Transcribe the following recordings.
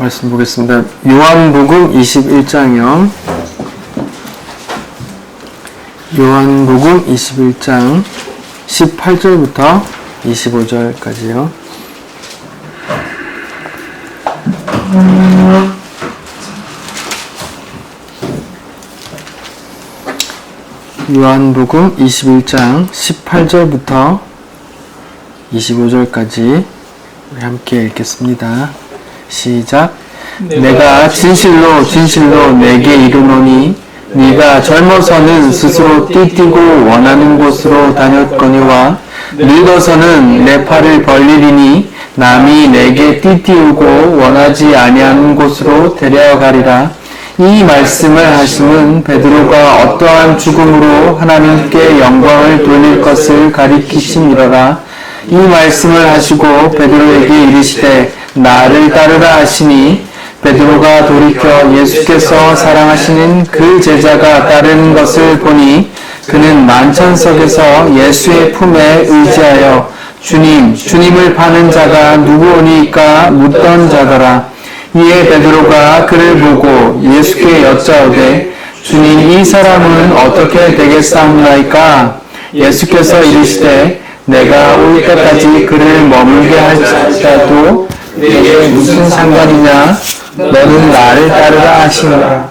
말씀 보겠습니다. 요한복음 21장이요. 요한복음 21장 18절부터 25절까지요. 요한복음 21장 18절부터 25절까지 우리 함께 읽겠습니다. 시작. 내가 진실로 진실로 내게 이르노니 네가 젊어서는 스스로 띠띠고 원하는 곳으로 다녔거니와 늙어서는 내 팔을 벌리리니 남이 내게 띠띠우고 원하지 아니하는 곳으로 데려가리라. 이 말씀을 하심은 베드로가 어떠한 죽음으로 하나님께 영광을 돌릴 것을 가리키심이로라. 이 말씀을 하시고 베드로에게 이르시되 나를 따르라 하시니 베드로가 돌이켜 예수께서 사랑하시는 그 제자가 따르는 것을 보니 그는 만찬석에서 예수의 품에 의지하여 주님을 파는 자가 누구오니까 묻던 자더라. 이에 베드로가 그를 보고 예수께 여짜오되 주님, 이 사람은 어떻게 되겠사옵나이까? 예수께서 이르시되 내가 올 때까지 그를 머물게 할지라도 내게 무슨 상관이냐? 너는 나를 따르라 하시니라.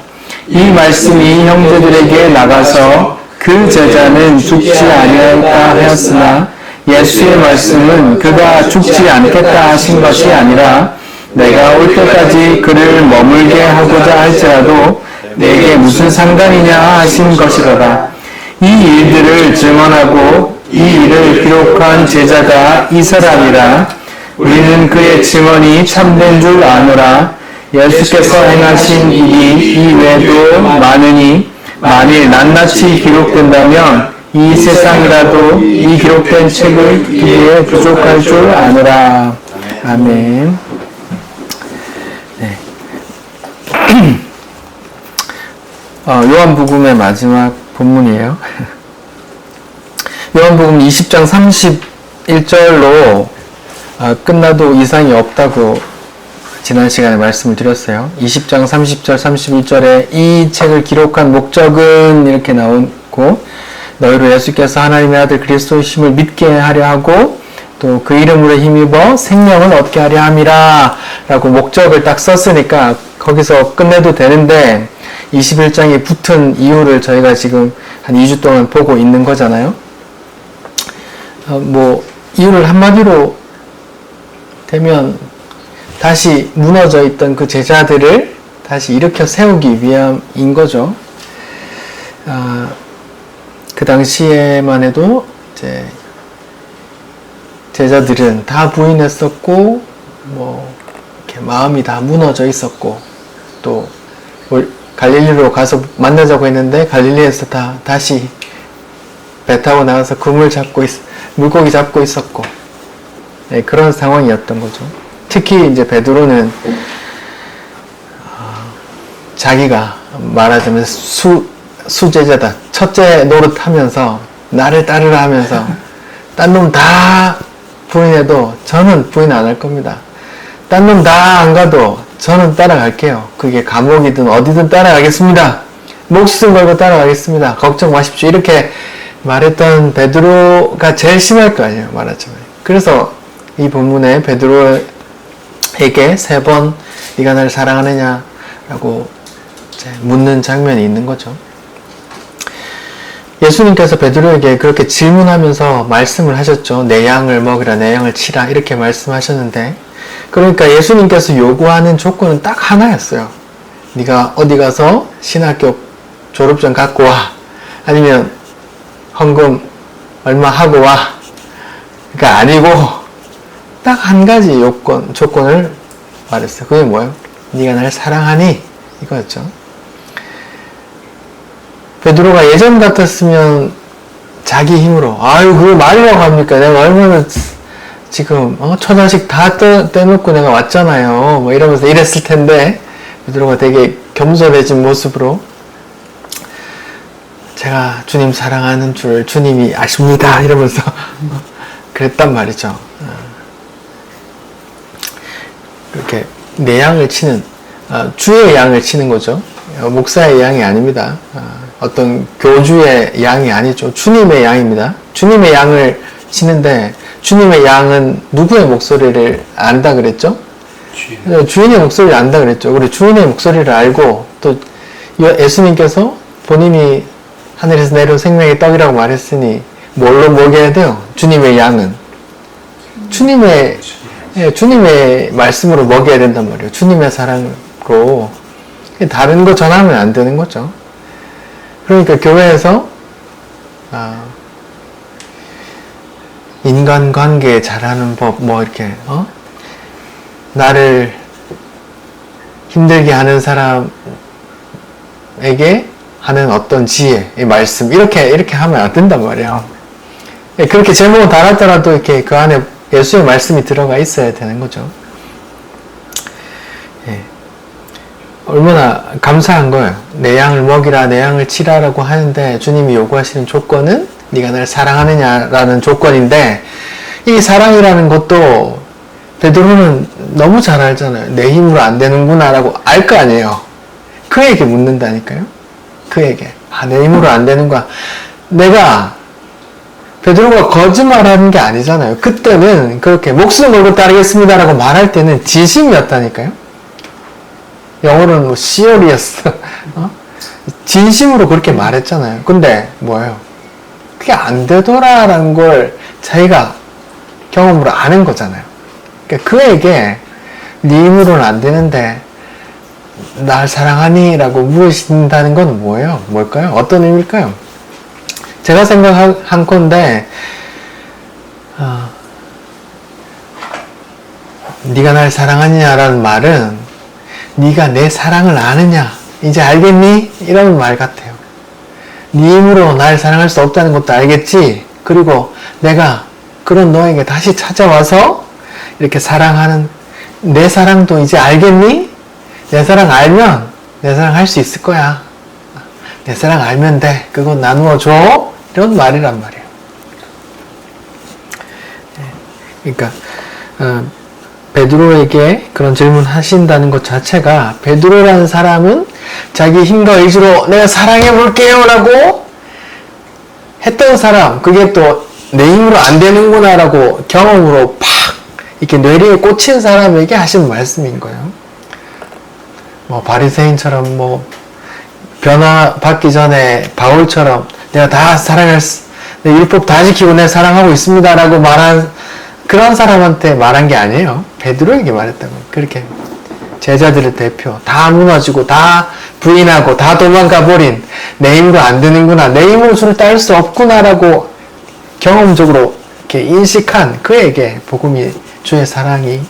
이 말씀이 형제들에게 나가서 그 제자는 죽지 아니하였다 하였으나 예수의 말씀은 그가 죽지 않겠다 하신 것이 아니라 내가 올 때까지 그를 머물게 하고자 할지라도 내게 무슨 상관이냐 하신 것이로다. 이 일들을 증언하고 이 일을 기록한 제자가 이 사람이라. 우리는 그의 증언이 참된 줄 아노라. 예수께서 행하신 일이 이외에도 많으니 만일 낱낱이 기록된다면 이 세상이라도 이 기록된 책을 읽기에 부족할 줄 아노라. 아멘. 네. 요한복음의 마지막 본문이에요. 요한복음 20장 31절로 끝나도 이상이 없다고 지난 시간에 말씀을 드렸어요. 20장 30절 31절에 이 책을 기록한 목적은 이렇게 나오고 너희로 예수께서 하나님의 아들 그리스도이심을 믿게 하려 하고 또 그 이름으로 힘입어 생명을 얻게 하려 함이라 라고 목적을 딱 썼으니까 거기서 끝내도 되는데 21장에 붙은 이유를 저희가 지금 한 2주 동안 보고 있는 거잖아요. 이유를 한마디로 대면 다시 무너져 있던 그 제자들을 다시 일으켜 세우기 위함인 거죠. 그 당시에만 해도 이제 제자들은 다 부인했었고, 이렇게 마음이 다 무너져 있었고, 또 갈릴리로 가서 만나자고 했는데 갈릴리에서 다시 배 타고 나가서 물고기 잡고 있었고, 네, 그런 상황이었던 거죠. 특히 이제 베드로는 자기가 말하자면 수제자다. 첫째 노릇하면서 나를 따르라 하면서 딴 놈 다 부인해도 저는 부인 안 할 겁니다. 딴 놈 다 안 가도 저는 따라갈게요. 그게 감옥이든 어디든 따라가겠습니다. 목숨 걸고 따라가겠습니다. 걱정 마십시오. 이렇게 말했던 베드로가 제일 심할 거 아니에요. 말하자면. 그래서 이 본문에 베드로에게 3번 네가 나를 사랑하느냐라고 묻는 장면이 있는 거죠. 예수님께서 베드로에게 그렇게 질문하면서 말씀을 하셨죠. 내 양을 먹으라, 내 양을 치라 이렇게 말씀하셨는데 그러니까 예수님께서 요구하는 조건은 딱 하나였어요. 네가 어디 가서 신학교 졸업증 갖고 와. 아니면 헌금 얼마 하고 와. 그러니까 아니고 딱 한 가지 조건을 말했어요. 그게 뭐예요? 네가 나를 사랑하니? 이거였죠. 베드로가 예전 같았으면 자기 힘으로 그걸 말이라고 합니까? 내가 얼마나 지금 처자식 다 떼놓고 내가 왔잖아요. 이러면서 이랬을 텐데 베드로가 되게 겸손해진 모습으로 제가 주님 사랑하는 줄 주님이 아십니다. 이러면서 그랬단 말이죠. 그렇게 내 양을 치는, 주의 양을 치는 거죠. 목사의 양이 아닙니다. 어떤 교주의 양이 아니죠. 주님의 양입니다. 주님의 양을 치는데, 주님의 양은 누구의 목소리를 안다 그랬죠? 주인의 목소리를 안다 그랬죠. 우리 주인의 목소리를 알고, 또 예수님께서 본인이 하늘에서 내려온 생명의 떡이라고 말했으니 뭘로 먹여야 돼요? 주님의 양은 주님의 말씀으로 먹여야 된단 말이에요. 주님의 사랑으로. 다른 거 전하면 안 되는 거죠. 그러니까 교회에서 인간관계 잘하는 법, 뭐 이렇게 나를 힘들게 하는 사람에게 하는 어떤 지혜, 이 말씀, 이렇게 하면 안 된단 말이에요. 그렇게 제목은 달았더라도 이렇게 그 안에 예수의 말씀이 들어가 있어야 되는 거죠. 얼마나 감사한 거예요. 내 양을 먹이라, 내 양을 치라라고 하는데 주님이 요구하시는 조건은 네가 날 사랑하느냐라는 조건인데, 이 사랑이라는 것도 베드로는 너무 잘 알잖아요. 내 힘으로 안 되는구나라고 알 거 아니에요. 그에게 묻는다니까요. 그에게. 내 힘으로 안 되는구나. 베드로가 거짓말하는 게 아니잖아요. 그때는 그렇게 목숨 걸고 따르겠습니다라고 말할 때는 진심이었다니까요. 영어로는 뭐 serious. 진심으로 그렇게 말했잖아요. 근데 뭐예요? 그게 안 되더라라는 걸 자기가 경험으로 아는 거잖아요. 그러니까 그에게 네 힘으로는 안 되는데 날 사랑하니? 라고 물으신다는 건 뭐예요? 뭘까요? 어떤 의미일까요? 제가 생각한 건데, 네가 날 사랑하느냐라는 말은 네가 내 사랑을 아느냐? 이제 알겠니? 이런 말 같아요. 네 힘으로 날 사랑할 수 없다는 것도 알겠지? 그리고 내가 그런 너에게 다시 찾아와서 이렇게 사랑하는 내 사랑도 이제 알겠니? 내 사랑 알면 내 사랑 할 수 있을 거야. 내 사랑 알면 돼. 그거 나누어 줘. 이런 말이란 말이에요. 그러니까 베드로에게 그런 질문 하신다는 것 자체가, 베드로라는 사람은 자기 힘과 의지로 내가 사랑해 볼게요 라고 했던 사람, 그게 또 내 힘으로 안 되는구나 라고 경험으로 팍 이렇게 뇌리에 꽂힌 사람에게 하신 말씀인 거예요. 뭐 바리새인처럼 뭐 변화받기 전에 바울처럼 내가 다 내 율법 다 지키고 내가 사랑하고 있습니다 라고 말한 그런 사람한테 말한 게 아니에요. 베드로에게 말했다고. 그렇게 제자들의 대표, 다 무너지고 다 부인하고 다 도망가 버린, 내 힘으로 안 되는구나, 내 힘으로 주를 따를 수 없구나 라고 경험적으로 이렇게 인식한 그에게 복음이, 주의 사랑이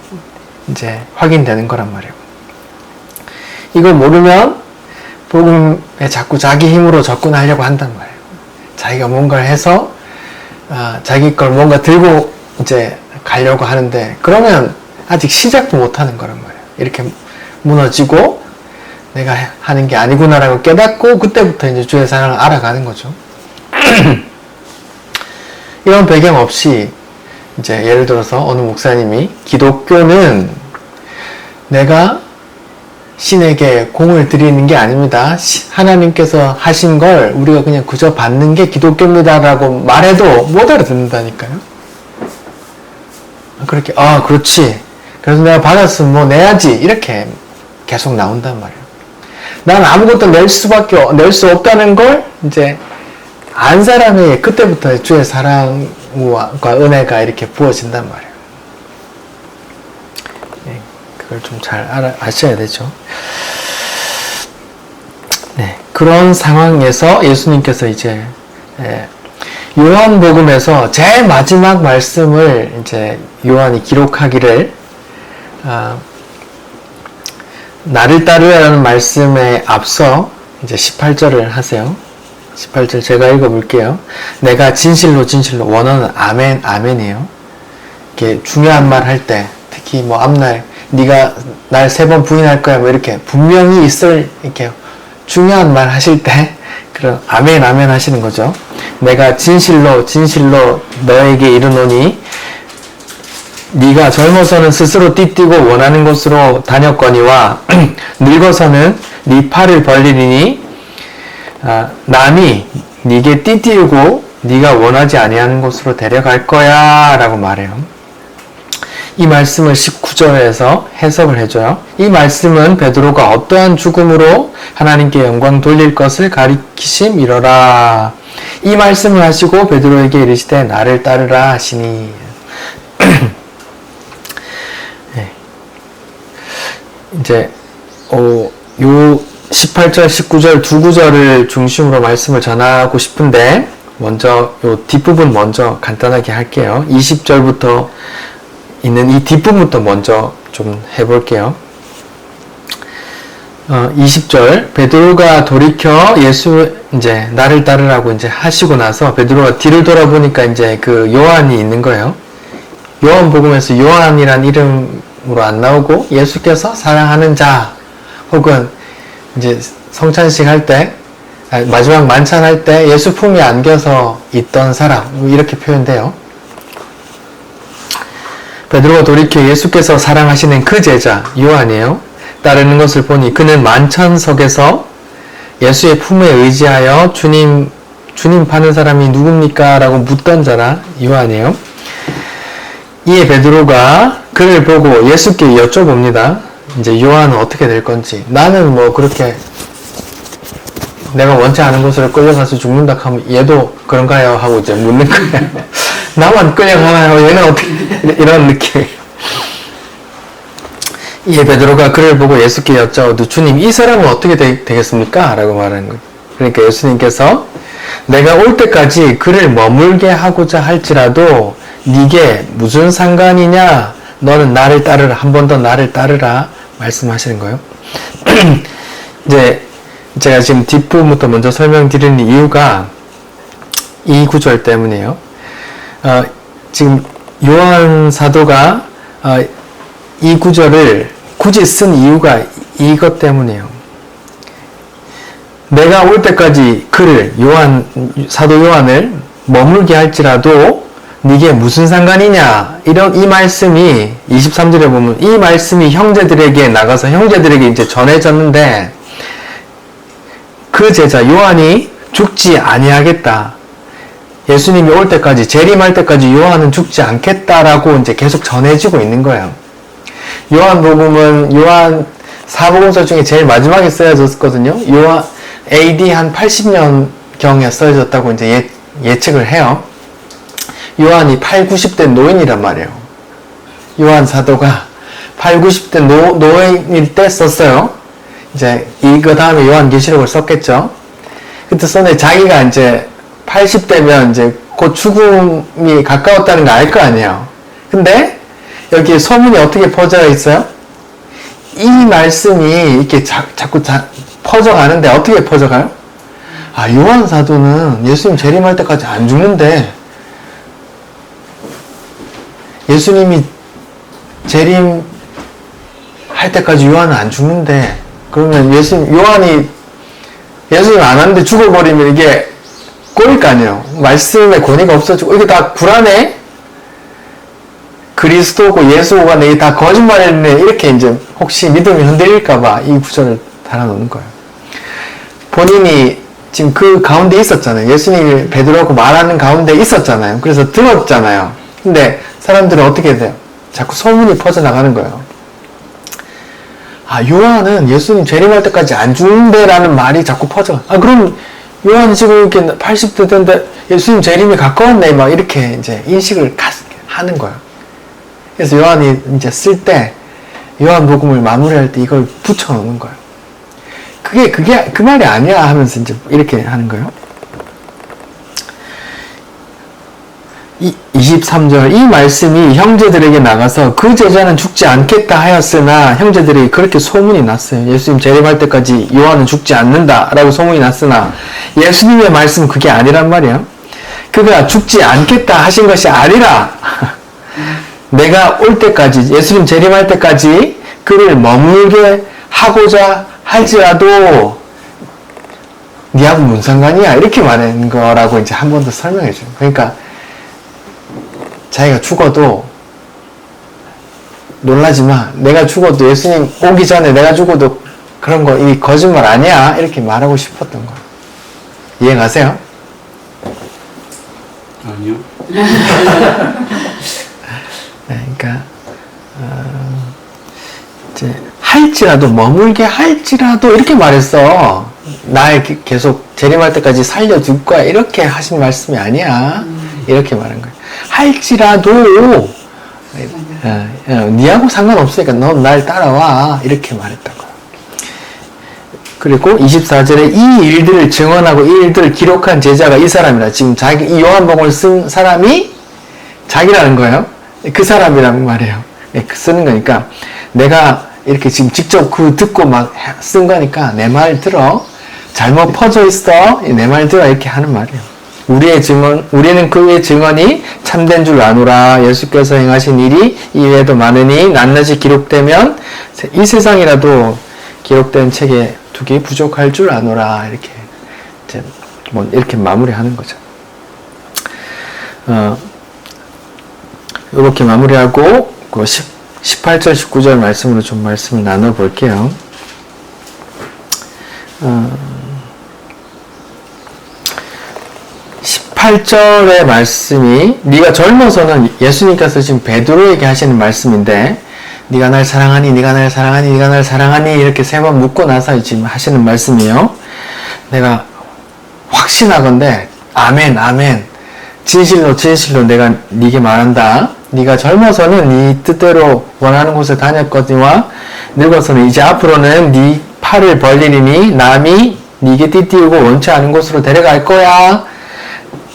이제 확인되는 거란 말이에요. 이걸 모르면 복음에 자꾸 자기 힘으로 접근하려고 한단 말이에요. 자기가 뭔가를 해서 자기 걸 뭔가 들고 이제 가려고 하는데, 그러면 아직 시작도 못 하는 거란 말이에요. 이렇게 무너지고 내가 하는 게 아니구나라고 깨닫고 그때부터 이제 주의 사랑을 알아가는 거죠. 이런 배경 없이 이제 예를 들어서 어느 목사님이 기독교는 내가 신에게 공을 들이는 게 아닙니다. 하나님께서 하신 걸 우리가 그냥 그저 받는 게 기독교입니다라고 말해도 못 알아듣는다니까요. 그렇게 그렇지. 그래서 내가 받았으면 뭐 내야지. 이렇게 계속 나온단 말이에요. 난 아무것도 낼 수 없다는 걸 이제 안 사람에게 그때부터 주의 사랑과 은혜가 이렇게 부어진단 말이에요. 네, 그걸 좀 잘 아셔야 되죠. 네, 그런 상황에서 예수님께서 이제 요한복음에서 제일 마지막 말씀을 이제 요한이 기록하기를, 나를 따르라는 말씀에 앞서 이제 18절을 하세요. 18절 제가 읽어볼게요. 내가 진실로 원어는 아멘, 아멘이에요. 이렇게 중요한 말 할 때, 특히 뭐 앞날 네가 날 3번 부인할 거야 뭐 이렇게 분명히 있을 이렇게 중요한 말 하실 때 그런 아멘, 아멘 하시는 거죠. 내가 진실로 너에게 이르노니 네가 젊어서는 스스로 띠뛰고 원하는 곳으로 다녔거니와 늙어서는 네 팔을 벌리리니 남이 네게 띠띠우고 네가 원하지 아니하는 곳으로 데려갈 거야 라고 말해요. 이 말씀을 19절에서 해석을 해줘요. 이 말씀은 베드로가 어떠한 죽음으로 하나님께 영광 돌릴 것을 가리키심이로라. 이 말씀을 하시고 베드로에게 이르시되 나를 따르라 하시니. 네. 이제 요 18절, 19절 두 구절을 중심으로 말씀을 전하고 싶은데 먼저 요 뒷부분 먼저 간단하게 할게요. 20절부터 있는 이 뒷부분부터 먼저 좀 해볼게요. 20절 베드로가 돌이켜 예수 이제 나를 따르라고 이제 하시고 나서 베드로가 뒤를 돌아보니까 이제 그 요한이 있는 거예요. 요한복음에서 요한이란 이름으로 안 나오고 예수께서 사랑하는 자 혹은 이제 성찬식 할 때 마지막 만찬할 때 예수 품에 안겨서 있던 사람 이렇게 표현돼요. 베드로가 돌이켜 예수께서 사랑하시는 그 제자 요한이에요. 따르는 것을 보니 그는 만찬석에서 예수의 품에 의지하여 주님 파는 사람이 누굽니까? 라고 묻던 자라 요한이에요. 이에 베드로가 그를 보고 예수께 여쭤봅니다. 이제 요한은 어떻게 될 건지. 나는 뭐 그렇게 내가 원치 않은 곳으로 끌려가서 죽는다 하면 얘도 그런가요? 하고 이제 묻는 거예요. 나만 끌려가나요? 얘는 어떻게 이런 느낌. 이에 베드로가 그를 보고 예수께 여짜오되 주님 이 사람은 어떻게 되겠습니까? 라고 말하는 거예요. 그러니까 예수님께서 내가 올 때까지 그를 머물게 하고자 할지라도 네게 무슨 상관이냐? 너는 나를 따르라. 한 번 더 나를 따르라. 말씀하시는 거예요. 이제 제가 지금 뒷부분부터 먼저 설명드리는 이유가 이 구절 때문이에요. 지금 요한 사도가 이 구절을 굳이 쓴 이유가 이것 때문이에요. 내가 올 때까지 그를 사도 요한을 머물게 할지라도 네게 무슨 상관이냐 이 말씀이 23절에 보면 이 말씀이 형제들에게 나가서 형제들에게 이제 전해졌는데 그 제자 요한이 죽지 아니하겠다. 예수님이 올 때까지 재림할 때까지 요한은 죽지 않겠다라고 이제 계속 전해지고 있는 거예요. 요한복음은 요한 사복음서 중에 제일 마지막에 써졌거든요. 요한 AD 한 80년경에 써졌다고 이제 예측을 해요. 요한이 8, 90대 노인이란 말이에요. 요한 사도가 8, 90대 노인일 때 썼어요. 이제 이거 다음에 요한계시록을 썼겠죠. 그때 썼는데 자기가 이제 80대면 이제 곧 죽음이 가까웠다는 거 알 거 아니에요. 근데 여기 소문이 어떻게 퍼져 있어요? 이 말씀이 이렇게 자꾸 퍼져가는데 어떻게 퍼져가요? 요한 사도는 예수님 재림할 때까지 안 죽는데 예수님이 재림할 때까지 요한은 안 죽는데 그러면 요한이 예수님 안 하는데 죽어버리면 이게 꼴일 거 아니에요. 말씀의 권위가 없어지고 이게 다 불안해? 그리스도고 예수가 이게 다 거짓말이네 이렇게 이제 혹시 믿음이 흔들릴까봐 이 구절을 달아놓는 거예요. 본인이 지금 그 가운데 있었잖아요. 예수님이 베드로하고 말하는 가운데 있었잖아요. 그래서 들었잖아요. 근데 사람들은 어떻게 돼요? 자꾸 소문이 퍼져나가는 거예요. 요한은 예수님 재림할 때까지 안 죽는데라는 말이 자꾸 퍼져. 그럼 요한 지금 이렇게 80대 된데 예수님 재림이 가까웠네. 막 이렇게 이제 인식을 하는 거예요. 그래서 요한이 이제 쓸 때, 요한복음을 마무리할 때 이걸 붙여놓는 거예요. 그 말이 아니야 하면서 이제 이렇게 하는 거예요. 23절 이 말씀이 형제들에게 나가서 그 제자는 죽지 않겠다 하였으나 형제들에게 그렇게 소문이 났어요. 예수님 재림할 때까지 요한은 죽지 않는다 라고 소문이 났으나 예수님의 말씀은 그게 아니란 말이에요. 그가 죽지 않겠다 하신 것이 아니라 내가 올 때까지 예수님 재림할 때까지 그를 머물게 하고자 할지라도 니하고 무슨 상관이야 이렇게 말하는 거라고 이제 한 번 더 설명해 줘요. 그러니까 자기가 죽어도 놀라지 마. 내가 죽어도 예수님 오기 전에 내가 죽어도 그런 거 이 거짓말 아니야. 이렇게 말하고 싶었던 거예요. 이해 가세요? 아니요. 네, 그러니까 이제 할지라도 머물게 할지라도 이렇게 말했어. 나 이렇게 계속 재림할 때까지 살려줄 거야. 이렇게 하신 말씀이 아니야. 이렇게 말한 거예요. 할지라도 니하고 상관없으니까 넌 날 따라와. 이렇게 말했던 거예요. 그리고 24절에 이 일들을 증언하고 이 일들을 기록한 제자가 이 사람이라. 지금 자기 이 요한복음을 쓴 사람이 자기라는 거예요. 그 사람이란 말이에요. 쓰는 거니까 내가 이렇게 지금 직접 그 듣고 막 쓴 거니까 내 말 들어. 잘못 퍼져 있어. 내 말 들어. 이렇게 하는 말이에요. 우리는 그의 증언이 참된 줄 아노라. 예수께서 행하신 일이 이외에도 많으니 낱낱이 기록되면 이 세상이라도 기록된 책에 두기 부족할 줄 아노라. 이렇게 이제 뭐 이렇게 마무리하는 거죠. 이렇게 마무리하고 18절, 19절 말씀으로 좀 말씀을 나눠볼게요. 18절의 말씀이 네가 젊어서는 예수님께서 지금 베드로에게 하시는 말씀인데 네가 날 사랑하니 네가 날 사랑하니 네가 날 사랑하니 이렇게 세 번 묻고 나서 지금 하시는 말씀이에요. 내가 확신하건대 아멘 아멘 진실로 진실로 내가 네게 말한다. 네가 젊어서는 네 뜻대로 원하는 곳에 다녔거니와 늙어서는 이제 앞으로는 네 팔을 벌리리니 남이 네게 띠띠우고 원치 않은 곳으로 데려갈 거야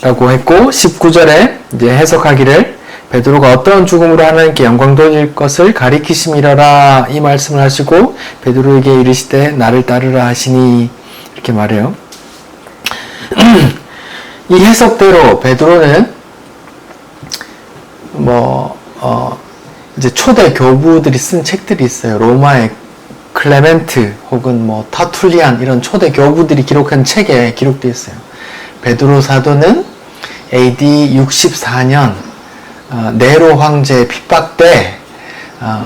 라고 했고 19절에 이제 해석하기를 베드로가 어떤 죽음으로 하나님께 영광 돌릴 것을 가리키심이라라 이 말씀을 하시고 베드로에게 이르시되 나를 따르라 하시니 이렇게 말해요. 이 해석대로 베드로는 이제 초대 교부들이 쓴 책들이 있어요. 로마의 클레멘트 혹은 터툴리안 이런 초대 교부들이 기록한 책에 기록되어 있어요. 베드로 사도는 AD 64년 네로 황제의 핍박 때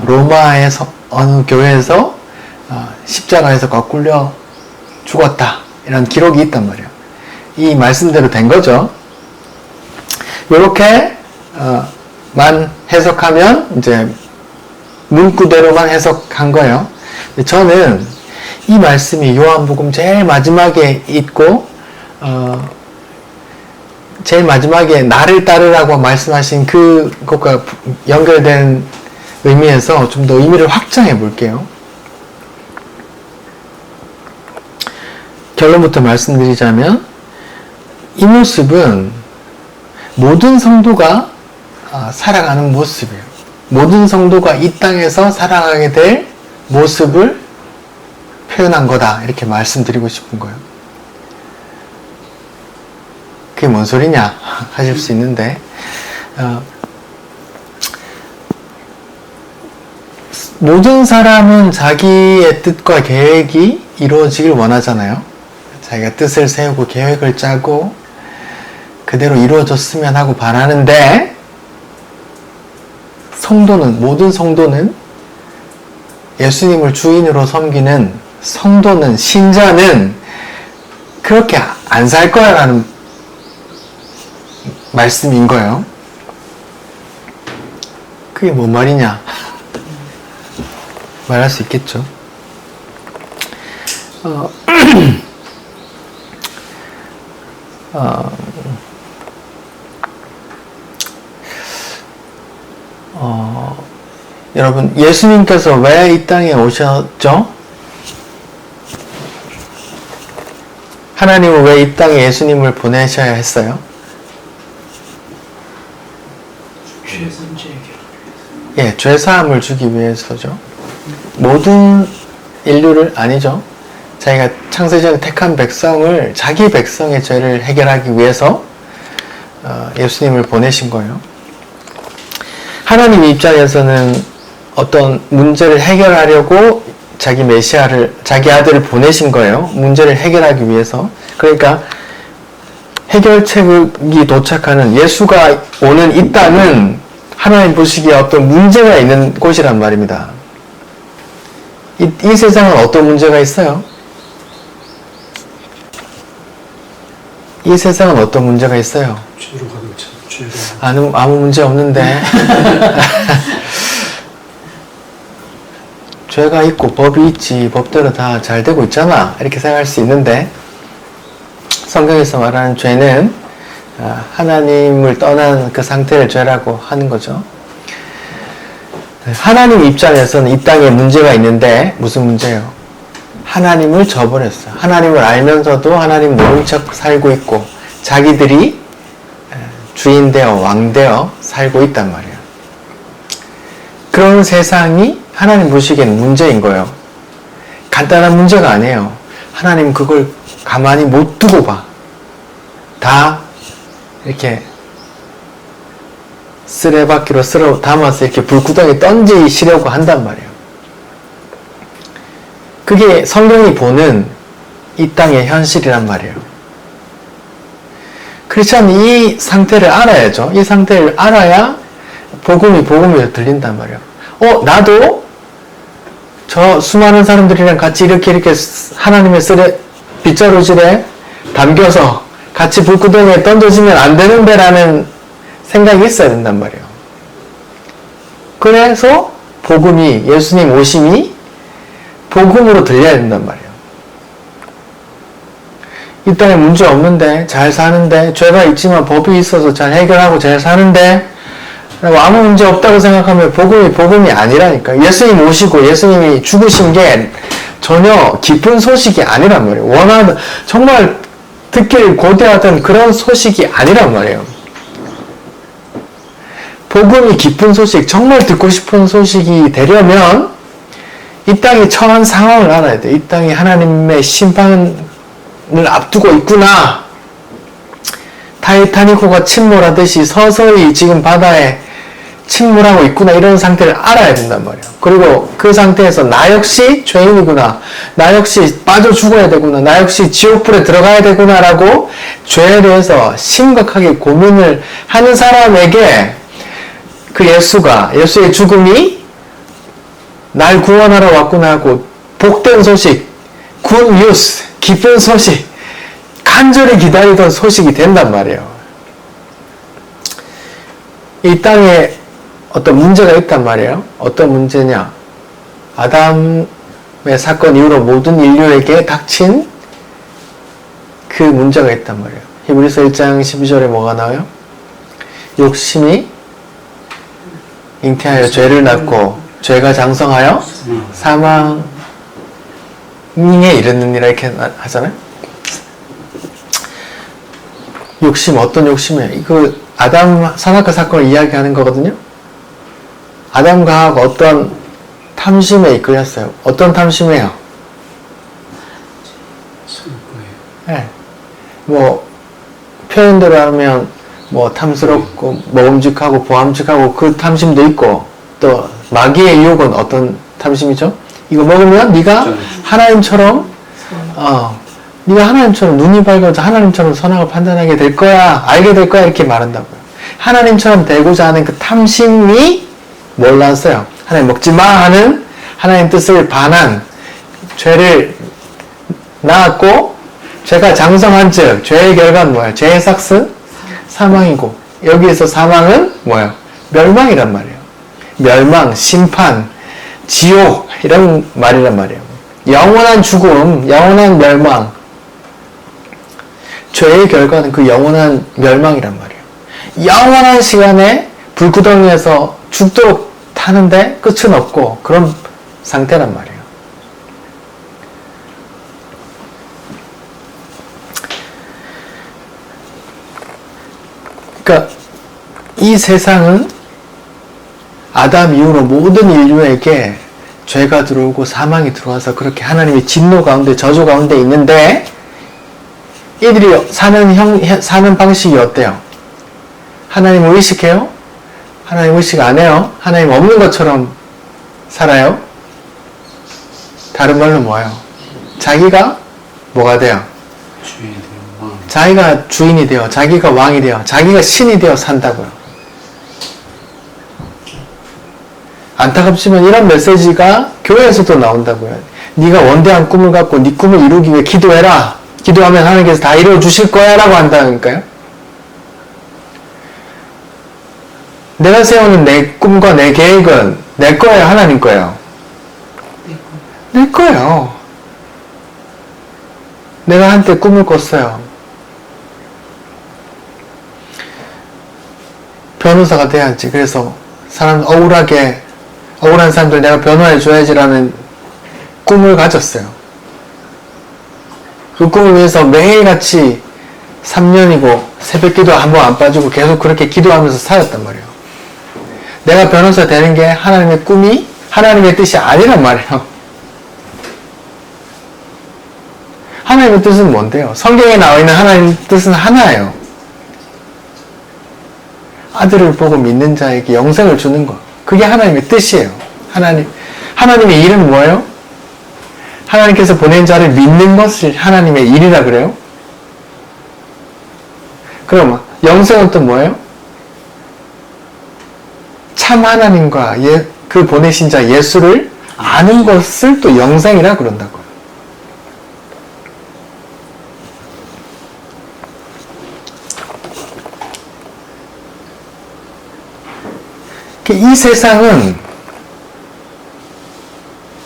로마의 어느 교회에서 십자가에서 거꾸려 죽었다. 이런 기록이 있단 말이에요. 이 말씀대로 된 거죠. 이렇게 만 해석하면 이제 문구대로만 해석한 거예요. 저는 이 말씀이 요한복음 제일 마지막에 있고 제일 마지막에 나를 따르라고 말씀하신 그것과 연결된 의미에서 좀 더 의미를 확장해 볼게요. 결론부터 말씀드리자면 이 모습은 모든 성도가 살아가는 모습이에요. 모든 성도가 이 땅에서 살아가게 될 모습을 표현한 거다. 이렇게 말씀드리고 싶은 거예요. 그게 뭔 소리냐 하실 수 있는데 모든 사람은 자기의 뜻과 계획이 이루어지길 원하잖아요. 자기가 뜻을 세우고 계획을 짜고 그대로 이루어졌으면 하고 바라는데 모든 성도는 예수님을 주인으로 섬기는 성도는 신자는 그렇게 안 살 거야 라는 말씀인 거예요. 그게 뭔 말이냐 말할 수 있겠죠. 여러분 예수님께서 왜 이 땅에 오셨죠? 하나님은 왜 이 땅에 예수님을 보내셔야 했어요? 예, 죄사함을 주기 위해서죠. 모든 인류를 아니죠. 자기가 창세전에 택한 백성을 자기 백성의 죄를 해결하기 위해서 예수님을 보내신 거예요. 하나님 입장에서는 어떤 문제를 해결하려고 자기 메시아를, 자기 아들을 보내신 거예요. 문제를 해결하기 위해서. 그러니까 해결책이 도착하는 예수가 오는 이 땅은 하나님 보시기에 어떤 문제가 있는 곳이란 말입니다. 이 세상은 어떤 문제가 있어요? 이 세상은 어떤 문제가 있어요? 죄로 가득 차. 죄로. 아무 문제 없는데 죄가 있고 법이 있지, 법대로 다 잘 되고 있잖아, 이렇게 생각할 수 있는데, 성경에서 말하는 죄는 하나님을 떠난 그 상태를 죄라고 하는 거죠. 하나님 입장에서는 이 땅에 문제가 있는데 무슨 문제예요? 하나님을 저버렸어요. 하나님을 알면서도 하나님 모른 척 살고 있고 자기들이 주인 되어 왕 되어 살고 있단 말이에요. 그런 세상이 하나님 보시기에는 문제인 거예요. 간단한 문제가 아니에요. 하나님 그걸 가만히 못 두고 봐. 다 이렇게 쓰레받기로 쓸어 담아서 이렇게 불구덩이에 던지시려고 한단 말이에요. 그게 성경이 보는 이 땅의 현실이란 말이에요. 크리스찬이 이 상태를 알아야죠. 이 상태를 알아야 복음이 들린단 말이에요. 나도 저 수많은 사람들이랑 같이 이렇게 하나님의 빗자루질에 담겨서 같이 불구덩이에 던져지면 안 되는데 라는 생각이 있어야 된단 말이에요. 그래서 복음이, 예수님 오심이 복음으로 들려야 된단 말이에요. 이 땅에 문제 없는데, 잘 사는데, 죄가 있지만 법이 있어서 잘 해결하고 잘 사는데, 아무 문제 없다고 생각하면 복음이 아니라니까. 예수님 오시고 예수님이 죽으신 게 전혀 기쁜 소식이 아니란 말이에요. 정말 듣기를 고대하던 그런 소식이 아니란 말이에요. 복음이 기쁜 소식, 정말 듣고 싶은 소식이 되려면 이 땅이 처한 상황을 알아야 돼. 이 땅이 하나님의 심판을 앞두고 있구나. 타이타닉호가 침몰하듯이 서서히 지금 바다에 침몰하고 있구나, 이런 상태를 알아야 된단 말이에요. 그리고 그 상태에서 나 역시 죄인이구나, 나 역시 빠져 죽어야 되구나, 나 역시 지옥불에 들어가야 되구나 라고 죄에 대해서 심각하게 고민을 하는 사람에게 그 예수의 죽음이 날 구원하러 왔구나 하고 복된 소식, 굿 뉴스, 기쁜 소식, 간절히 기다리던 소식이 된단 말이에요. 이 땅에 어떤 문제가 있단 말이에요. 어떤 문제냐? 아담의 사건 이후로 모든 인류에게 닥친 그 문제가 있단 말이에요. 히브리서 1장 12절에 뭐가 나와요? 욕심이 잉태하여 죄를 낳고 죄가 장성하여 사망에 이르느니라, 이렇게 하잖아요. 욕심, 어떤 욕심이에요? 이거 아담 선악과 사건을 이야기하는 거거든요. 아담과 하와가 어떤 탐심에 이끌렸어요. 어떤 탐심이에요? 네. 표현대로 하면 탐스럽고 먹음직하고 보암직하고 그 탐심도 있고, 또 마귀의 유혹은 어떤 탐심이죠? 이거 먹으면 네가 하나님처럼 네가 하나님처럼 눈이 밝아져 하나님처럼 선악을 판단하게 될 거야, 알게 될 거야, 이렇게 말한다고요. 하나님처럼 되고자 하는 그 탐심이 몰랐어요. 하나님 먹지 마 하는 하나님 뜻을 반한 죄를 낳았고, 죄가 장성한 즉 죄의 결과는 뭐예요? 죄의 삭스? 사망이고, 여기에서 사망은 뭐예요? 멸망이란 말이에요. 멸망, 심판, 지옥, 이런 말이란 말이에요. 영원한 죽음, 영원한 멸망. 죄의 결과는 그 영원한 멸망이란 말이에요. 영원한 시간에 불구덩이에서 죽도록 타는데 끝은 없고, 그런 상태란 말이에요. 그러니까 이 세상은 아담 이후로 모든 인류에게 죄가 들어오고 사망이 들어와서 그렇게 하나님의 진노 가운데, 저주 가운데 있는데, 이들이 사는 방식이 어때요? 하나님을 의식해요? 하나님 의식 안 해요? 하나님 없는 것처럼 살아요? 다른 말로 뭐예요? 자기가 뭐가 돼요? 자기가 주인이 되어, 자기가 왕이 되어, 자기가 신이 되어 산다고요. 안타깝지만 이런 메시지가 교회에서도 나온다고요. 네가 원대한 꿈을 갖고 네 꿈을 이루기 위해 기도해라. 기도하면 하나님께서 다 이루어 주실 거야 라고 한다니까요. 내가 세우는 내 꿈과 내 계획은 내 거예요, 하나님 거예요? 내 거예요. 내가 한때 꿈을 꿨어요. 변호사가 돼야지. 그래서 억울한 사람들 내가 변호해줘야지라는 꿈을 가졌어요. 그 꿈을 위해서 매일같이 3년이고 새벽 기도 한 번 안 빠지고 계속 그렇게 기도하면서 살았단 말이에요. 내가 변호사 되는 게 하나님의 꿈이 하나님의 뜻이 아니란 말이에요. 하나님의 뜻은 뭔데요? 성경에 나와 있는 하나님의 뜻은 하나예요. 아들을 보고 믿는 자에게 영생을 주는 것. 그게 하나님의 뜻이에요. 하나님의 일은 뭐예요? 하나님께서 보낸 자를 믿는 것을 하나님의 일이라 그래요? 그럼 영생은 또 뭐예요? 참 하나님과 그 보내신 자 예수를 아는 것을 또 영생이라 그런다고요. 이 세상은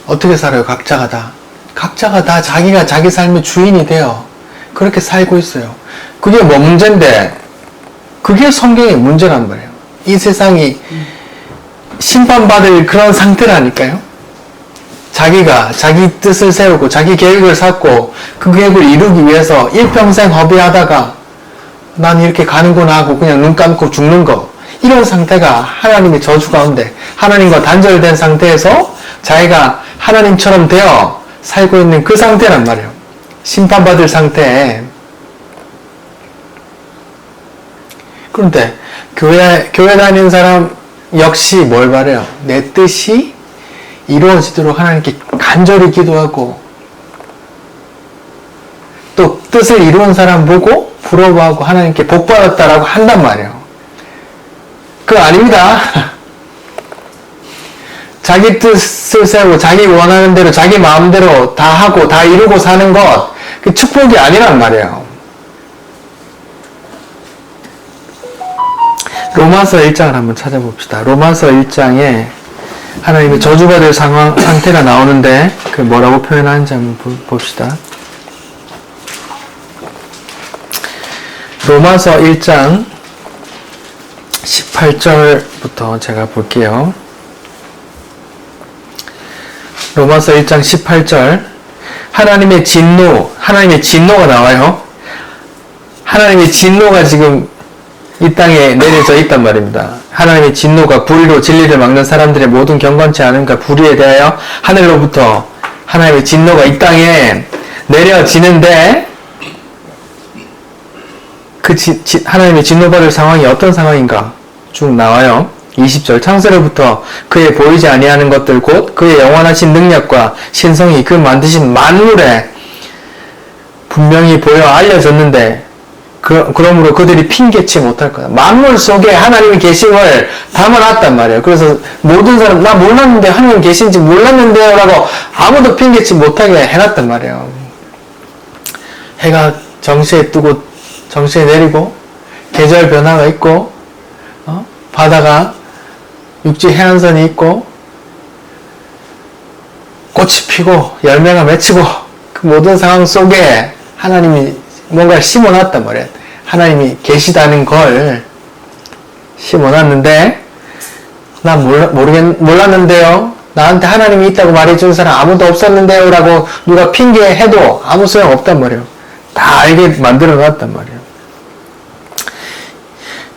어떻게 살아요? 각자가 다 자기가 자기 삶의 주인이 돼요. 그렇게 살고 있어요. 그게 뭐 문제인데, 그게 성경의 문제란 말이에요. 이 세상이 심판받을 그런 상태라니까요. 자기가 자기 뜻을 세우고 자기 계획을 쌓고 그 계획을 이루기 위해서 일평생 허비하다가 난 이렇게 가는구나 하고 그냥 눈 감고 죽는 거, 이런 상태가 하나님의 저주 가운데 하나님과 단절된 상태에서 자기가 하나님처럼 되어 살고 있는 그 상태란 말이에요. 심판받을 상태에. 그런데 교회 다니는 사람 역시 뭘 바래요? 내 뜻이 이루어지도록 하나님께 간절히 기도하고 또 뜻을 이루는 사람 보고 부러워하고 하나님께 복받았다라고 한단 말이에요. 그거 아닙니다. 자기 뜻을 세우고 자기 원하는 대로 자기 마음대로 다 하고 다 이루고 사는 것, 그 축복이 아니란 말이에요. 로마서 1장을 한번 찾아봅시다. 로마서 1장에 하나님의 저주받을 상태가 나오는데 그 뭐라고 표현하는지 한번 봅시다. 로마서 1장 18절부터 제가 볼게요. 로마서 1장 18절. 하나님의 진노가 나와요. 하나님의 진노가 지금 이 땅에 내려져 있단 말입니다. 하나님의 진노가 불의로 진리를 막는 사람들의 모든 경건치 않음과 불의에 대하여 하늘로부터 하나님의 진노가 이 땅에 내려지는데, 하나님의 진노받을 상황이 어떤 상황인가 쭉 나와요. 20절. 창세로부터 그의 보이지 아니하는 것들 곧 그의 영원하신 능력과 신성이 그 만드신 만물에 분명히 보여 알려졌는데 그러므로 그들이 핑계치 못할 거다. 만물 속에 하나님의 계심을 담아놨단 말이에요. 그래서 모든 사람 나 몰랐는데 하나님 계신지 몰랐는데요 라고 아무도 핑계치 못하게 해놨단 말이에요. 해가 정시에 뜨고 정시에 내리고 계절 변화가 있고 바다가 육지 해안선이 있고 꽃이 피고 열매가 맺히고 그 모든 상황 속에 하나님이 뭔가를 심어놨단 말이에요. 하나님이 계시다는 걸 심어놨는데 난 몰랐는데요. 나한테 하나님이 있다고 말해준 사람 아무도 없었는데요 라고 누가 핑계해도 아무 소용 없단 말이에요. 다 알게 만들어놨단 말이에요.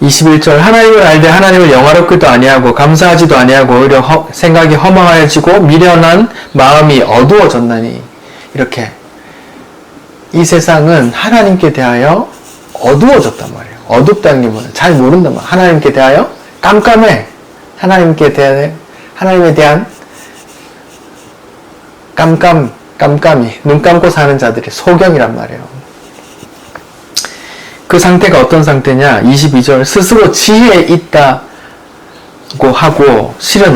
21절. 하나님을 알되 하나님을 영화롭기도 아니하고 감사하지도 아니하고 오히려 생각이 허망해지고 미련한 마음이 어두워졌나니. 이렇게 이 세상은 하나님께 대하여 어두워졌단 말이에요. 어둡다는 게 뭐예요? 잘 모른단 말이에요. 하나님께 대하여 깜깜해. 하나님에 대한 깜깜이 눈 감고 사는 자들이 소경이란 말이에요. 그 상태가 어떤 상태냐? 22절. 스스로 지혜 있다고 하고 실은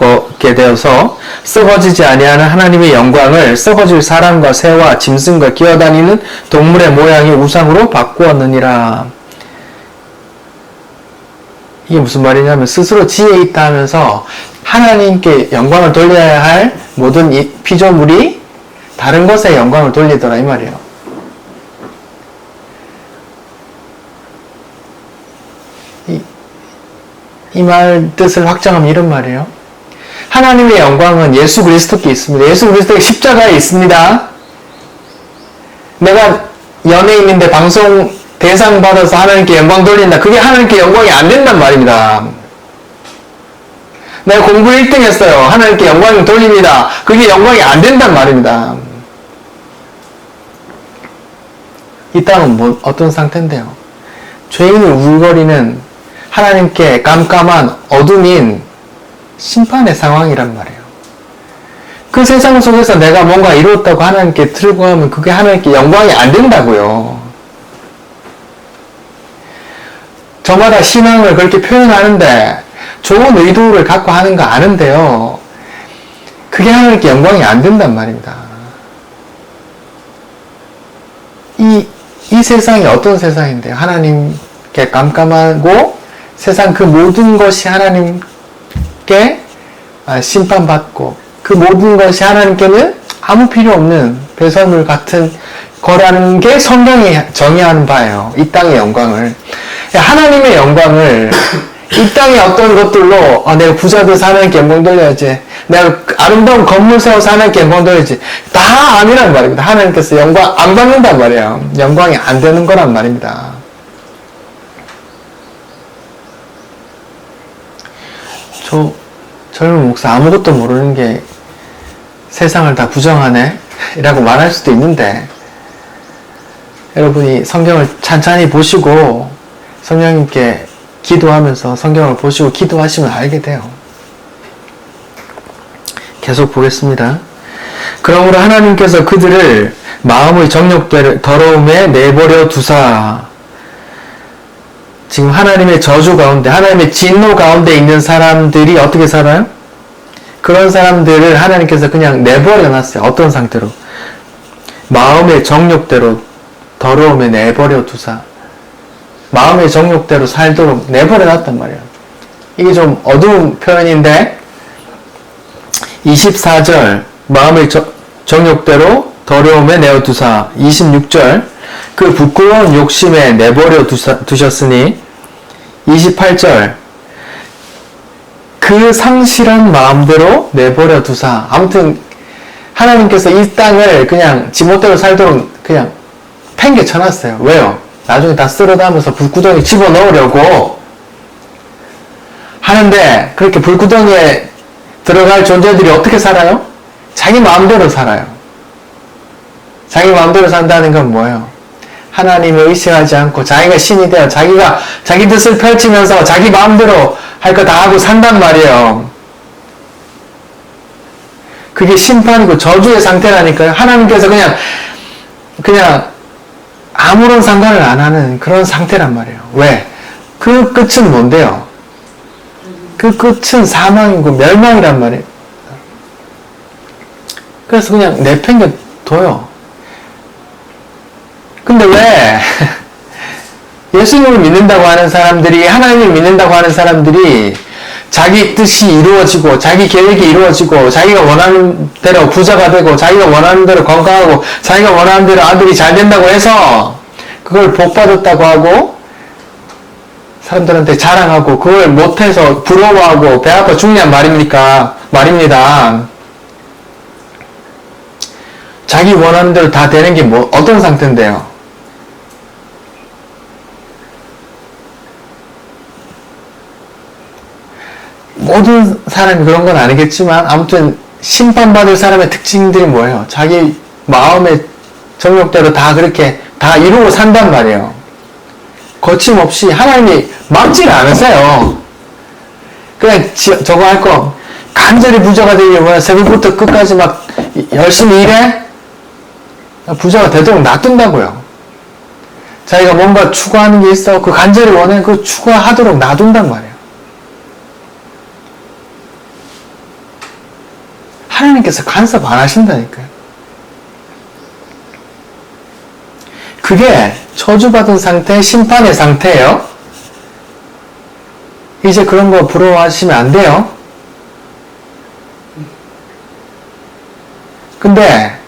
썩게 되어서 썩어지지 아니하는 하나님의 영광을 썩어질 사람과 새와 짐승과 기어다니는 동물의 모양의 우상으로 바꾸었느니라. 이게 무슨 말이냐면 스스로 지혜 있다 하면서 하나님께 영광을 돌려야 할 모든 이 피조물이 다른 것에 영광을 돌리더라 이 말이에요. 이 말 뜻을 확장하면 이런 말이에요. 하나님의 영광은 예수 그리스도께 있습니다. 예수 그리스도의 십자가에 있습니다. 내가 연예인인데 방송 대상 받아서 하나님께 영광 돌린다. 그게 하나님께 영광이 안 된단 말입니다. 내가 공부 1등 했어요. 하나님께 영광을 돌립니다. 그게 영광이 안 된단 말입니다. 이 땅은 어떤 상태인데요? 죄인이 울거리는 하나님께 깜깜한 어둠인 심판의 상황이란 말이에요. 그 세상 속에서 내가 뭔가 이루었다고 하나님께 틀고 하면 그게 하나님께 영광이 안 된다고요. 저마다 신앙을 그렇게 표현하는데 좋은 의도를 갖고 하는 거 아는데요. 그게 하나님께 영광이 안 된단 말입니다. 이 세상이 어떤 세상인데요? 하나님께 깜깜하고 세상 그 모든 것이 하나님께 심판받고 그 모든 것이 하나님께는 아무 필요 없는 배설물 같은 거라는 게 성경이 정의하는 바예요. 이 땅의 영광을. 하나님의 영광을 이 땅의 어떤 것들로 내가 부자 돼서 하나님께 영광 돌려야지. 내가 아름다운 건물 세워서 하나님께 영광 돌려야지. 다 아니란 말입니다. 하나님께서 영광 안 받는단 말이에요. 영광이 안 되는 거란 말입니다. 저 젊은 목사 아무것도 모르는 게 세상을 다 부정하네? 이라고 말할 수도 있는데 여러분이 성경을 찬찬히 보시고 성령님께 기도하면서 성경을 보시고 기도하시면 알게 돼요. 계속 보겠습니다. 그러므로 하나님께서 그들을 마음의 정욕대로 더러움에 내버려 두사. 지금 하나님의 저주 가운데, 하나님의 진노 가운데 있는 사람들이 어떻게 살아요? 그런 사람들을 하나님께서 그냥 내버려 놨어요. 어떤 상태로? 마음의 정욕대로 더러움에 내버려 두사. 마음의 정욕대로 살도록 내버려 놨단 말이에요. 이게 좀 어두운 표현인데 24절 마음의 정욕대로 더러움에 내어두사. 26절 그 부끄러운 욕심에 내버려 두셨으니. 28절 그 상실한 마음대로 내버려 두사. 아무튼 하나님께서 이 땅을 그냥 지멋대로 살도록 그냥 팽개 쳐놨어요. 왜요? 나중에 다 쓸어담아서 불구덩이에 집어넣으려고 하는데 그렇게 불구덩이에 들어갈 존재들이 어떻게 살아요? 자기 마음대로 살아요. 자기 마음대로 산다는 건 뭐예요? 하나님을 의식하지 않고 자기가 신이 되어 자기가 자기 뜻을 펼치면서 자기 마음대로 할 거 다 하고 산단 말이에요. 그게 심판이고 저주의 상태라니까요. 하나님께서 그냥 아무런 상관을 안 하는 그런 상태란 말이에요. 왜? 그 끝은 뭔데요? 그 끝은 사망이고 멸망이란 말이에요. 그래서 그냥 내팽겨둬요. 근데 왜 예수님을 믿는다고 하는 사람들이, 하나님을 믿는다고 하는 사람들이 자기 뜻이 이루어지고 자기 계획이 이루어지고 자기가 원하는 대로 부자가 되고 자기가 원하는 대로 건강하고 자기가 원하는 대로 아들이 잘 된다고 해서 그걸 복받았다고 하고 사람들한테 자랑하고 그걸 못해서 부러워하고 배 아파 죽냐 말입니다. 자기 원하는 대로 다 되는 게 어떤 상태인데요? 모든 사람이 그런 건 아니겠지만 아무튼 심판받을 사람의 특징들이 뭐예요? 자기 마음의 정욕대로 다 그렇게 다 이루고 산단 말이에요. 거침없이 하나님이 막지를 않으세요. 그냥 저거 할 거 간절히 부자가 되기 위해 새벽부터 끝까지 막 열심히 일해? 부자가 되도록 놔둔다고요. 자기가 뭔가 추구하는 게 있어 그 간절히 원해 그 추구하도록 놔둔단 말이에요. 하나님께서 간섭 안 하신다니까요. 그게 저주받은 상태, 심판의 상태예요. 이제 그런 거 부러워하시면 안 돼요. 근데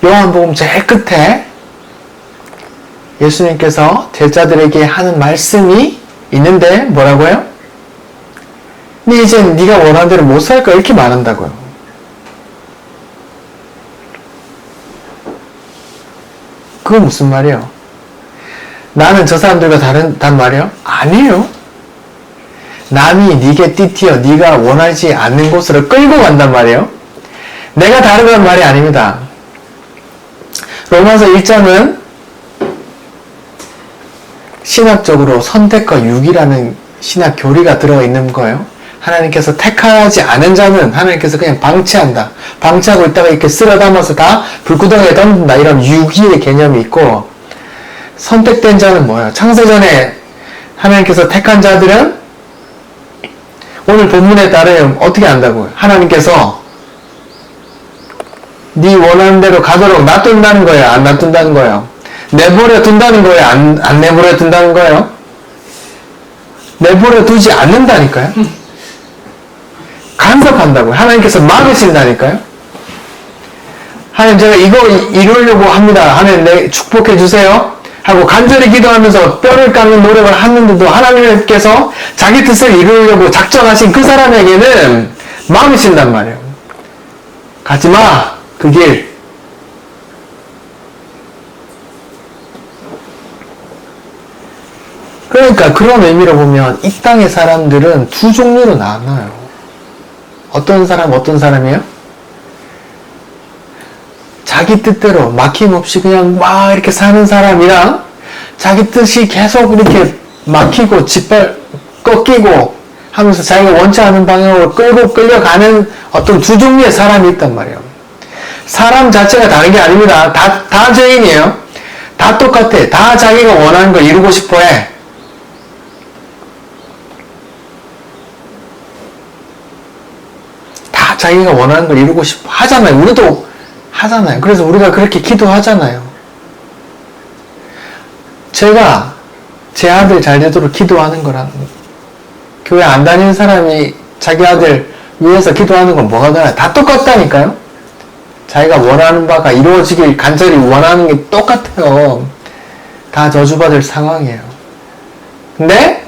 요한복음 제일 끝에 예수님께서 제자들에게 하는 말씀이 있는데 뭐라고요? 근데 이제 네가 원하는 대로 못 살 거야 이렇게 말한다고요. 그거 무슨 말이에요? 나는 저 사람들과 다른 말이에요? 아니에요. 남이 네게 띠티어 네가 원하지 않는 곳으로 끌고 간단 말이에요. 내가 다르다는 말이 아닙니다. 로마서 1장은 신학적으로 선택과 유기라는 신학 교리가 들어있는 거예요. 하나님께서 택하지 않은 자는 하나님께서 그냥 방치한다. 방치하고 있다가 이렇게 쓸어 담아서 다 불구덩이에 던진다. 이런 유기의 개념이 있고, 선택된 자는 뭐예요? 창세전에 하나님께서 택한 자들은 오늘 본문에 따르면 어떻게 한다고요? 하나님께서 네 원하는 대로 가도록 놔둔다는 거예요? 안 놔둔다는 거예요? 내버려 둔다는 거예요? 안 내버려 둔다는 거예요? 내버려 두지 않는다니까요? 간섭한다고요. 하나님께서 막으신다니까요? 하나님 제가 이거 이루려고 합니다. 하나님 내 축복해 주세요. 하고 간절히 기도하면서 뼈를 깎는 노력을 하는데도 하나님께서 자기 뜻을 이루려고 작정하신 그 사람에게는 막으신단 말이에요. 가지마 그 길. 그러니까 그런 의미로 보면 이 땅의 사람들은 두 종류로 나눠요. 어떤 사람이에요? 자기 뜻대로 막힘없이 그냥 막 이렇게 사는 사람이랑 자기 뜻이 계속 이렇게 막히고 꺾이고 하면서 자기가 원치 않은 방향으로 끌려가는 어떤 두 종류의 사람이 있단 말이에요. 사람 자체가 다른 게 아닙니다. 다 죄인이에요. 다 똑같아. 다 자기가 원하는 걸 이루고 싶어 해. 다 자기가 원하는 걸 이루고 싶어 하잖아요. 우리도 하잖아요. 그래서 우리가 그렇게 기도하잖아요. 제가 제 아들 잘 되도록 기도하는 거라는 거예요. 교회 안 다니는 사람이 자기 아들 위해서 기도하는 건 뭐가 다르나요? 다 똑같다니까요. 자기가 원하는 바가 이루어지길 간절히 원하는 게 똑같아요. 다 저주받을 상황이에요. 근데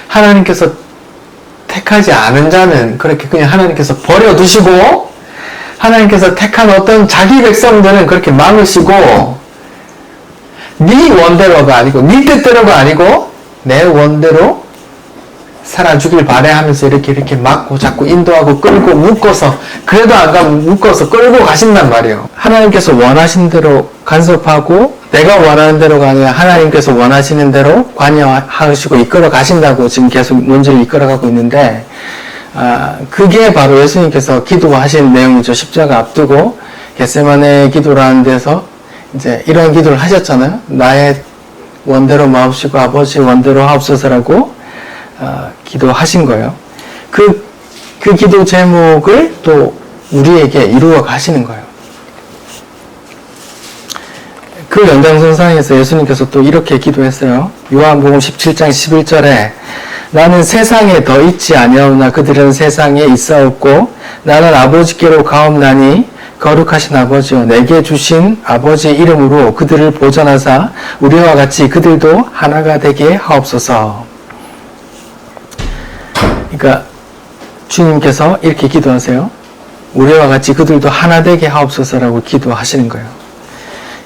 하나님께서 택하지 않은 자는 그렇게 그냥 하나님께서 버려두시고, 하나님께서 택한 어떤 자기 백성들은 그렇게 막으시고, 네 원대로가 아니고 네 뜻대로가 아니고 내 원대로 살아주길 바래 하면서 이렇게 막고 자꾸 인도하고 끌고 묶어서, 그래도 안 가면 묶어서 끌고 가신단 말이에요. 하나님께서 원하신 대로 간섭하고 내가 원하는 대로가 아니라 하나님께서 원하시는 대로 관여하시고 이끌어 가신다고 지금 계속 논지를 이끌어가고 있는데, 그게 바로 예수님께서 기도하신 내용이죠. 십자가 앞두고 겟세마네 기도라는 데서 이제 이런 기도를 하셨잖아요. 나의 원대로 마옵시고 아버지 원대로 하옵소서라고 기도하신 거예요. 그 기도 제목을 또 우리에게 이루어 가시는 거예요. 그 연장선상에서 예수님께서 또 이렇게 기도했어요. 요한복음 17장 11절에 나는 세상에 더 있지 아니하오나 그들은 세상에 있사옵고 나는 아버지께로 가옵나니 거룩하신 아버지여 내게 주신 아버지의 이름으로 그들을 보전하사 우리와 같이 그들도 하나가 되게 하옵소서. 그러니까 주님께서 이렇게 기도하세요. 우리와 같이 그들도 하나 되게 하옵소서라고 기도하시는 거예요.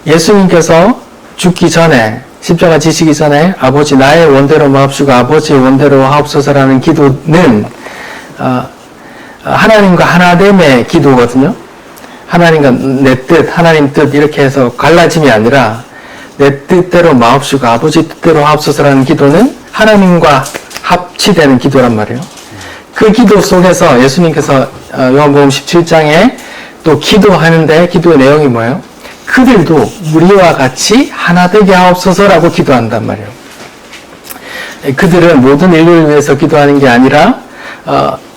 예수님께서 죽기 전에, 십자가 지시기 전에 아버지 나의 원대로 마옵시고 아버지의 원대로 하옵소서라는 기도는 하나님과 하나됨의 기도거든요. 하나님과 내 뜻, 하나님 뜻 이렇게 해서 갈라짐이 아니라 내 뜻대로 마옵시고 아버지 뜻대로 하옵소서라는 기도는 하나님과 합치되는 기도란 말이에요. 그 기도 속에서 예수님께서 요한복음 17장에 또 기도하는데 기도의 내용이 뭐예요? 그들도 우리와 같이 하나 되게 하옵소서라고 기도한단 말이에요. 그들은 모든 인류를 위해서 기도하는 게 아니라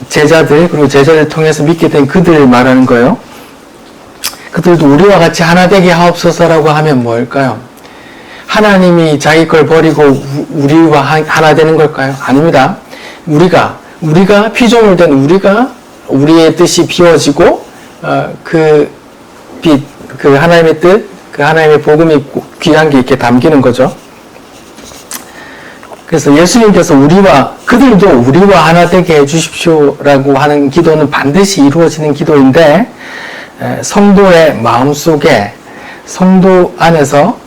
제자들, 그리고 제자를 통해서 믿게 된 그들을 말하는 거예요. 그들도 우리와 같이 하나 되게 하옵소서라고 하면 뭘까요? 하나님이 자기 걸 버리고 우리와 하나 되는 걸까요? 아닙니다. 우리가 피조물된 우리의 뜻이 비워지고 그 하나님의 뜻, 그 하나님의 복음이 귀한 게 이렇게 담기는 거죠. 그래서 예수님께서 그들도 우리와 하나 되게 해주십시오라고 하는 기도는 반드시 이루어지는 기도인데, 성도의 마음속에, 성도 안에서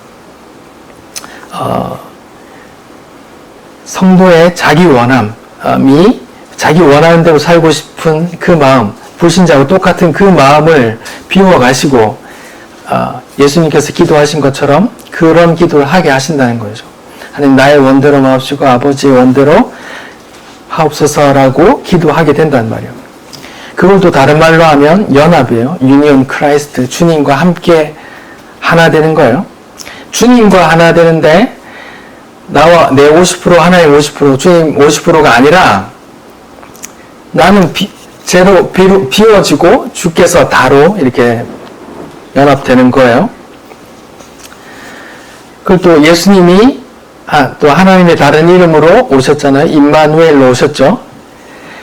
성도의 자기 원함이, 자기 원하는 대로 살고 싶은 그 마음, 불신자와 똑같은 그 마음을 비워가시고 예수님께서 기도하신 것처럼 그런 기도를 하게 하신다는 거죠. 하나님, 나의 원대로 마옵시고 아버지의 원대로 하옵소서라고 기도하게 된단 말이에요. 그걸 또 다른 말로 하면 연합이에요. 유니온 크라이스트, 주님과 함께 하나 되는 거예요. 주님과 하나 되는데 내 50% 하나님 50% 주님 50%가 아니라 나는 제로 비워지고 주께서 다로 이렇게 연합되는 거예요. 그리고 또 예수님이 또 하나님의 다른 이름으로 오셨잖아요. 임마누엘로 오셨죠.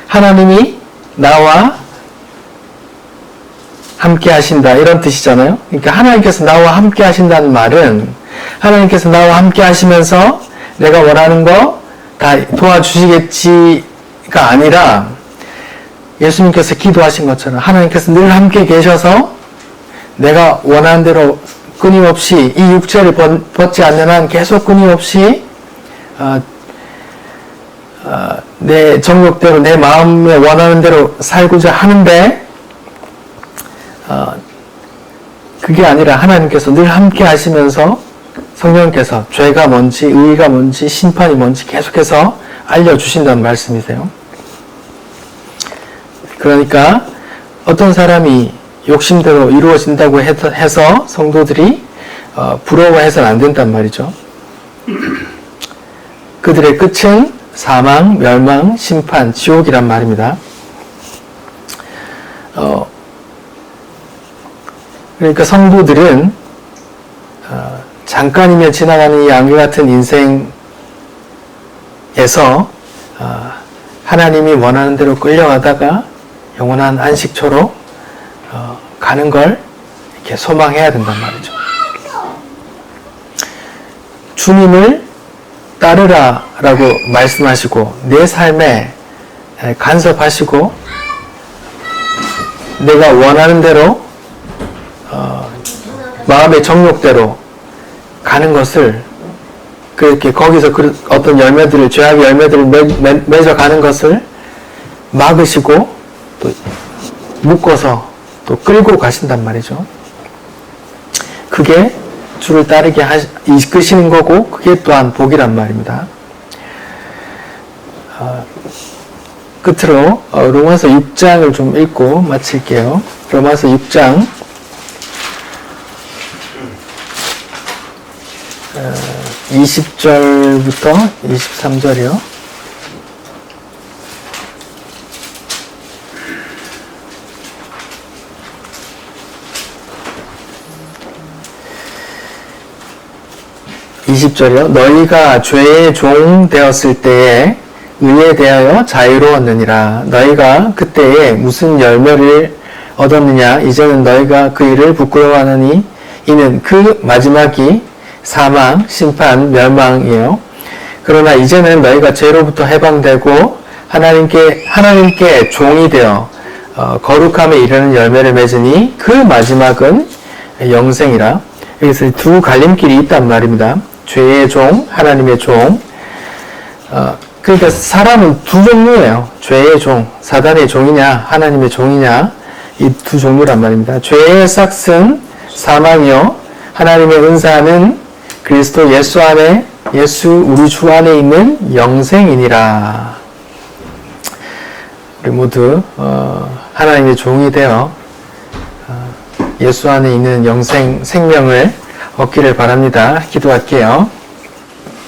하나님이 나와 함께 하신다, 이런 뜻이잖아요. 그러니까 하나님께서 나와 함께 하신다는 말은 하나님께서 나와 함께 하시면서 내가 원하는 거 다 도와주시겠지가 아니라 예수님께서 기도하신 것처럼 하나님께서 늘 함께 계셔서 내가 원하는 대로 끊임없이 이 육체를 벗지 않는 한 계속 끊임없이 내 정욕대로 내 마음에 원하는 대로 살고자 하는데 그게 아니라 하나님께서 늘 함께 하시면서 성령께서 죄가 뭔지 의의가 뭔지 심판이 뭔지 계속해서 알려주신다는 말씀이세요. 그러니까 어떤 사람이 욕심대로 이루어진다고 해서 성도들이 부러워해서는 안 된단 말이죠. 그들의 끝은 사망, 멸망, 심판, 지옥이란 말입니다. 그러니까 성도들은 잠깐이면 지나가는 이 안개 같은 인생에서 하나님이 원하는 대로 끌려가다가 영원한 안식처로 가는 걸 이렇게 소망해야 된단 말이죠. 주님을 따르라 라고 말씀하시고 내 삶에 간섭하시고 내가 원하는 대로 마음의 정욕대로 가는 것을 그렇게 거기서 어떤 열매들을 죄악의 열매들을 맺어가는 것을 막으시고 또 묶어서 또 끌고 가신단 말이죠. 그게 주를 따르게 이끄시는 거고 그게 또한 복이란 말입니다. 끝으로 로마서 6장을 좀 읽고 마칠게요. 로마서 6장 20절부터 23절이요. 너희가 죄의 종 되었을 때에 의에 대하여 자유로웠느니라. 너희가 그때에 무슨 열매를 얻었느냐. 이제는 너희가 그 일을 부끄러워하느니 이는 그 마지막이 사망, 심판, 멸망이에요. 그러나 이제는 너희가 죄로부터 해방되고 하나님께 종이 되어 거룩함에 이르는 열매를 맺으니 그 마지막은 영생이라. 여기서 두 갈림길이 있단 말입니다. 죄의 종, 하나님의 종. 그러니까 사람은 두 종류예요. 죄의 종, 사단의 종이냐, 하나님의 종이냐, 이 두 종류란 말입니다. 죄의 싹은 사망이요, 하나님의 은사는 그리스도 예수 안에, 우리 주 안에 있는 영생이니라. 우리 모두 하나님의 종이 되어 예수 안에 있는 생명을 얻기를 바랍니다. 기도할게요.